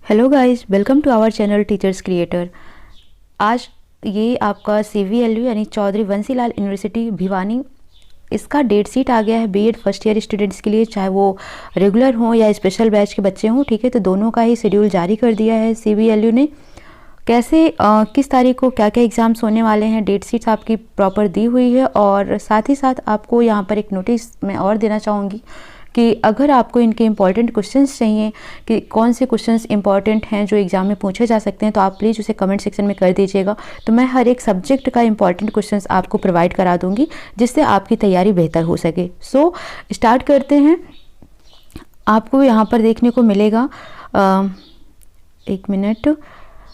Hello guys, welcome to our channel teachers creator. आज ये आपका CVLU यानी चौधरी बंसी लाल यूनिवर्सिटी भिवानी, इसका डेट शीट आ गया है बीएड फर्स्ट ईयर स्टूडेंट्स के लिए, चाहे वो रेगुलर हों या स्पेशल बैच के बच्चे हों। ठीक है, तो दोनों का ही शेड्यूल जारी कर दिया है CVLU ने। कैसे किस तारीख को क्या क्या एग्ज़ाम्स होने वाले हैं, डेट शीट्स आपकी प्रॉपर दी हुई है। और साथ ही साथ आपको यहाँ पर एक नोटिस मैं और देना चाहूँगी कि अगर आपको इनके इम्पॉर्टेंट क्वेश्चंस चाहिए कि कौन से क्वेश्चंस इंपॉर्टेंट हैं जो एग्ज़ाम में पूछे जा सकते हैं, तो आप प्लीज़ उसे कमेंट सेक्शन में कर दीजिएगा। तो मैं हर एक सब्जेक्ट का इंपॉर्टेंट क्वेश्चंस आपको प्रोवाइड करा दूंगी, जिससे आपकी तैयारी बेहतर हो सके। सो स्टार्ट करते हैं। आपको यहाँ पर देखने को मिलेगा, एक मिनट,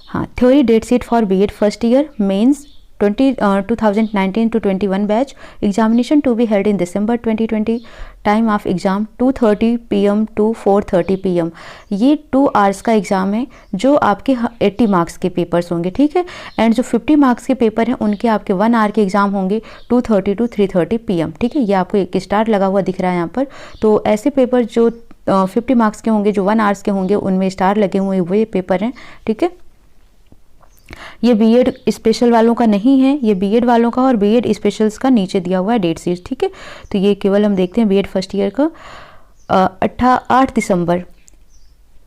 हाँ, theory date sheet for B Ed first year mains 2019 to 21 batch, examination to be held in December 2020, time of exam 2:30 PM to 4:30 PM। ये 2 आवर्स का एग्ज़ाम है, जो आपके 80 मार्क्स के पेपर्स होंगे। ठीक है, एंड जो 50 मार्क्स के पेपर हैं उनके आपके 1 आवर के एग्ज़ाम होंगे 2:30 to 3:30 PM। ठीक है, ये आपको एक स्टार लगा हुआ दिख रहा है यहाँ पर। तो ऐसे पेपर जो 50 मार्क्स के होंगे, जो 1 आवर्स के होंगे, उनमें स्टार लगे हुए वो पेपर हैं। ठीक है, ये बीएड स्पेशल वालों का नहीं है, ये बीएड वालों का और बीएड स्पेशल्स का नीचे दिया हुआ है डेट शीट। ठीक है, तो ये केवल हम देखते हैं बीएड फर्स्ट ईयर का। 8 दिसंबर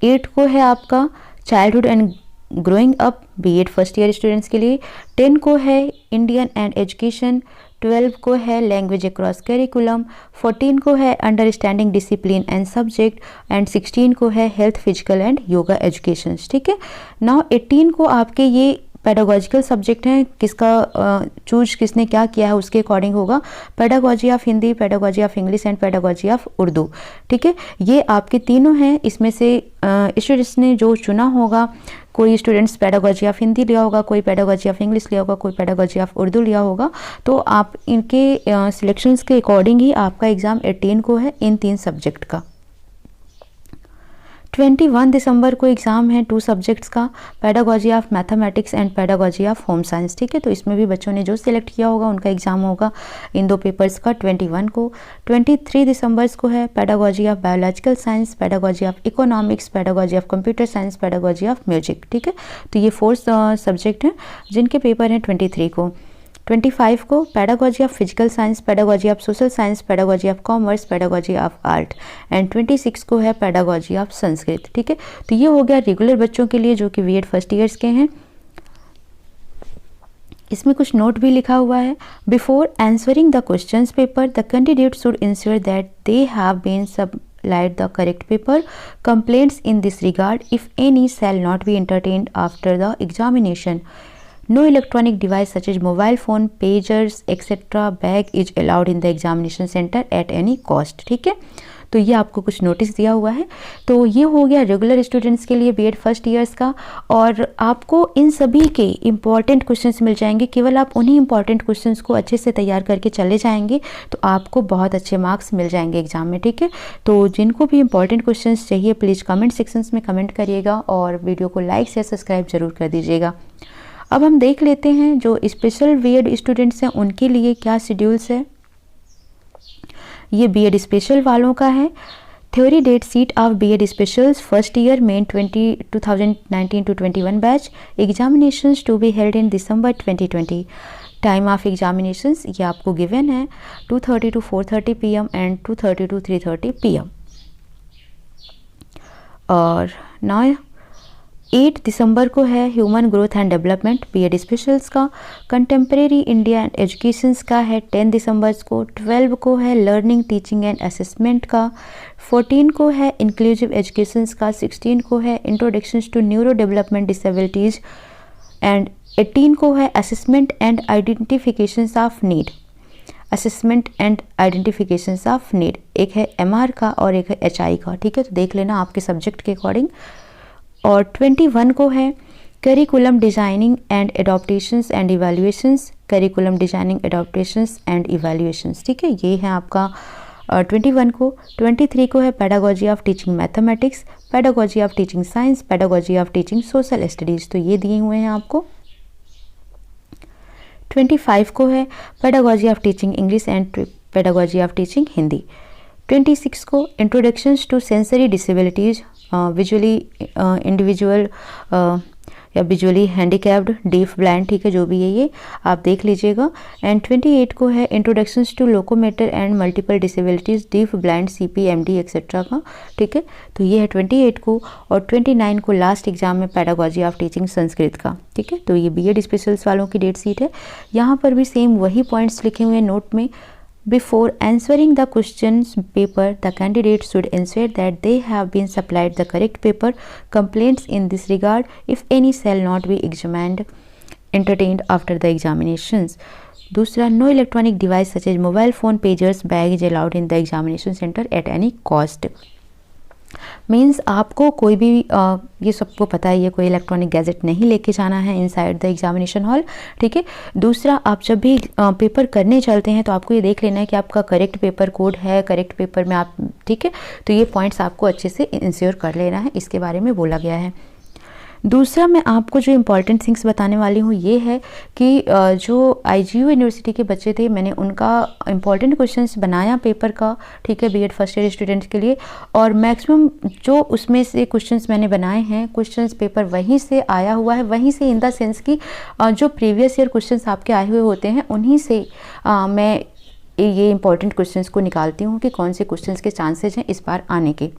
8 को है आपका childhood and growing up B Ed first year students के लिए। 10 को है इंडियन एंड एजुकेशन। 12 को है लैंग्वेज अक्रॉस करिकुलम। 14 को है understanding discipline and subject. And 16 को है health physical and yoga education. ठीक है, नाउ 18 को आपके ये पेडागोजिकल सब्जेक्ट हैं, किसका चूज किसने क्या किया है उसके अकॉर्डिंग होगा। Pedagogy of Hindi, pedagogy of English and pedagogy of Urdu. ठीक है, ये आपके तीनों हैं। इसमें से स्टूडेंट्स ने जो चुना होगा, कोई स्टूडेंट्स पेडागोजी ऑफ हिंदी लिया होगा, कोई पेडागोजी ऑफ इंग्लिश लिया होगा, कोई पेडागोजी ऑफ उर्दू लिया होगा। तो आप इनके सिलेक्शंस के अकॉर्डिंग ही आपका एग्ज़ाम 18 को है इन 3 सब्जेक्ट का। 21 दिसंबर को एग्ज़ाम है 2 सब्जेक्ट्स का, pedagogy of mathematics and pedagogy of home science. ठीक है, तो इसमें भी बच्चों ने जो सिलेक्ट किया होगा उनका एग्ज़ाम होगा इन 2 पेपर्स का 21 को। 23 दिसंबर को है pedagogy of biological science, pedagogy of economics, pedagogy of computer science, pedagogy of music. ठीक है, तो ये 4 सब्जेक्ट हैं जिनके पेपर हैं 23 को। 25 को pedagogy of physical science, pedagogy of social science, pedagogy of commerce, pedagogy of art. And 26 को है पेडागोजी ऑफ संस्कृत। ठीक है, तो ये हो गया रेगुलर बच्चों के लिए जो कि बीएड फर्स्ट ईयर्स के हैं। इसमें कुछ नोट भी लिखा हुआ है। Before answering the questions paper, the candidate should ensure that they have been supplied the correct paper. Complaints in this regard, if any, shall not be entertained after the examination. No electronic device such as mobile phone, pagers, etc. bag is allowed in the examination center at any cost. ठीक है, तो ये आपको कुछ notice दिया हुआ है। तो ये हो गया रेगुलर स्टूडेंट्स के लिए बीएड फर्स्ट ईयर्स का। और आपको इन सभी के इम्पॉर्टेंट क्वेश्चंस मिल जाएंगे। केवल आप उन्हीं इम्पॉर्टेंट क्वेश्चंस को अच्छे से तैयार करके चले जाएंगे तो आपको बहुत अच्छे मार्क्स मिल जाएंगे एग्जाम में। ठीक है, तो जिनको भी इम्पॉर्टेंट क्वेश्चंस चाहिए प्लीज़ कमेंट सेक्शंस में कमेंट करिएगा और वीडियो को लाइक शेयर सब्सक्राइब जरूर कर दीजिएगा। अब हम देख लेते हैं जो स्पेशल बीएड स्टूडेंट्स हैं उनके लिए क्या शेड्यूल्स है। ये बीएड स्पेशल वालों का है। Theory date sheet of B Ed specials first year main 2019 to 21 batch, examinations to be held in December 2020, time of examinations ये आपको गिवन है 2:30 to 4:30 PM and 2:30 to 3:30 PM। और 8 दिसंबर को है human growth and development B Ed specials का। Contemporary India and educations का है 10 दिसंबर को। 12 को है लर्निंग टीचिंग एंड असेसमेंट का। 14 को है इंक्लूसिव एजुकेशंस का। 16 को है introductions to neuro development disabilities. And 18 को है assessment and identifications of need. Assessment and identifications of need, एक है एमआर का और एक है एचआई का। ठीक है, तो देख लेना आपके सब्जेक्ट के अकॉर्डिंग। और 21 को है curriculum designing and adaptations and evaluations, curriculum designing adaptations and evaluations. ठीक है, ये है आपका 21 को। 23 को है pedagogy of teaching mathematics, pedagogy of teaching science, pedagogy of teaching social studies, तो ये दिए हुए हैं आपको। 25 को है pedagogy of teaching English and pedagogy of teaching Hindi. 26 को introductions to sensory disabilities visually individual या विजुअली हैंडीकैप्ड, डीफ, ब्लाइंड, ठीक है, जो भी है ये आप देख लीजिएगा। एंड 28 को है introductions to locomotor and multiple disabilities, deaf, blind, CPMD etcetera का, ठीक है। तो ये है 28 को। और 29 को लास्ट एग्जाम में पेडागोजी ऑफ टीचिंग संस्कृत का, ठीक है। तो ये BEd स्पेशल्स वालों की डेट शीट है। यहाँ पर भी सेम वही पॉइंट्स लिखे हुए हैं नोट में। Before answering the questions paper, the candidates should ensure that they have been supplied the correct paper. Complaints in this regard, if any, shall not be examined, entertained after the examinations. दूसरा, no electronic device such as mobile phone, pagers, bag is allowed in the examination center at any cost. Means आपको कोई भी ये सबको पता है, ये कोई इलेक्ट्रॉनिक गैजेट नहीं लेके जाना है इनसाइड द एग्जामिनेशन हॉल, ठीक है। दूसरा, आप जब भी पेपर करने चलते हैं तो आपको ये देख लेना है कि आपका करेक्ट पेपर कोड है, करेक्ट पेपर में आप, ठीक है। तो ये पॉइंट्स आपको अच्छे से इंश्योर कर लेना है, इसके बारे में बोला गया है। दूसरा, मैं आपको जो इम्पॉर्टेंट थिंग्स बताने वाली हूँ ये है कि जो IGU यूनिवर्सिटी के बच्चे थे, मैंने उनका इम्पॉर्टेंट क्वेश्चंस बनाया पेपर का, ठीक है, BEd फर्स्ट ईयर स्टूडेंट्स के लिए। और मैक्सिमम जो उसमें से क्वेश्चंस मैंने बनाए हैं, क्वेश्चंस पेपर वहीं से आया हुआ है, वहीं से इन द सेंस कि जो प्रीवियस ईयर क्वेश्चंस आपके आए हुए होते हैं उन्हीं से मैं ये इंपॉर्टेंट क्वेश्चंस को निकालती हूँ कि कौन से क्वेश्चंस के चांसेस हैं इस बार आने के,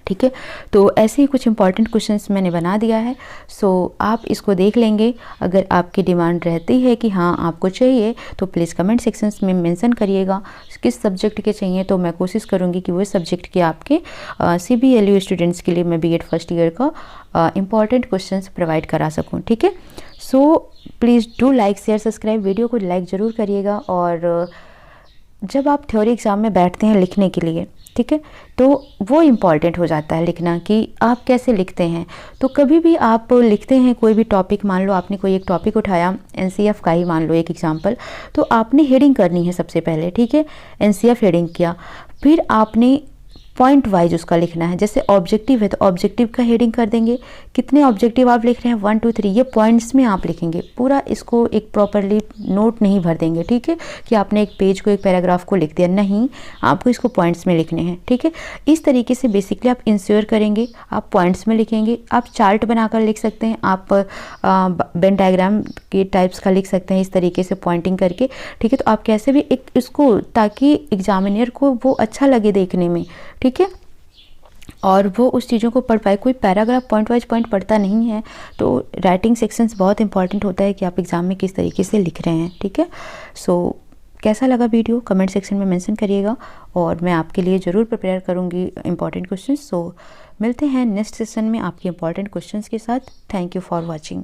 ठीक है। तो ऐसे ही कुछ इंपॉर्टेंट क्वेश्चंस मैंने बना दिया है। सो आप इसको देख लेंगे। अगर आपकी डिमांड रहती है कि हाँ आपको चाहिए तो प्लीज़ कमेंट सेक्शंस में मेंशन करिएगा किस सब्जेक्ट के चाहिए, तो मैं कोशिश करूँगी कि वो सब्जेक्ट के आपके CBLU स्टूडेंट्स के लिए मैं BEd फर्स्ट ईयर का इंपॉर्टेंट क्वेश्चंस प्रोवाइड करा सकूँ, ठीक है। So please do like, share, subscribe, video को लाइक ज़रूर करिएगा। और जब आप थ्योरी एग्ज़ाम में बैठते हैं लिखने के लिए, ठीक है, तो वो इम्पॉर्टेंट हो जाता है लिखना कि आप कैसे लिखते हैं। तो कभी भी आप लिखते हैं कोई भी टॉपिक, मान लो आपने कोई एक टॉपिक उठाया, NCF का ही मान लो एक एग्जांपल, तो आपने हेडिंग करनी है सबसे पहले, ठीक है। NCF हेडिंग किया, फिर आपने पॉइंट वाइज उसका लिखना है। जैसे ऑब्जेक्टिव है तो ऑब्जेक्टिव का हेडिंग कर देंगे, कितने ऑब्जेक्टिव आप लिख रहे हैं, 1 2 3, ये पॉइंट्स में आप लिखेंगे। पूरा इसको एक प्रॉपरली नोट नहीं भर देंगे, ठीक है, कि आपने एक पेज को, एक पैराग्राफ को लिख दिया, नहीं, आपको इसको पॉइंट्स में लिखने हैं, ठीक है। इस तरीके से बेसिकली आप इंश्योर करेंगे, आप पॉइंट्स में लिखेंगे। आप चार्ट बनाकर लिख सकते हैं, आप वेन डायग्राम के टाइप्स का लिख सकते हैं इस तरीके से पॉइंटिंग करके, ठीक है। तो आप कैसे भी एक इसको, ताकि एग्जामिनर को वो अच्छा लगे देखने में, ठीक है, और वो उस चीज़ों को पढ़ पाए। कोई पैराग्राफ पॉइंट वाइज पॉइंट पढ़ता नहीं है, तो राइटिंग सेक्शंस बहुत इंपॉर्टेंट होता है कि आप एग्ज़ाम में किस तरीके से लिख रहे हैं, ठीक है। सो कैसा लगा वीडियो कमेंट सेक्शन में मेंशन करिएगा, और मैं आपके लिए ज़रूर प्रिपेयर करूँगी इंपॉर्टेंट क्वेश्चंस। सो मिलते हैं नेक्स्ट सेशन में आपके इंपॉर्टेंट क्वेश्चंस के साथ। Thank you for watching.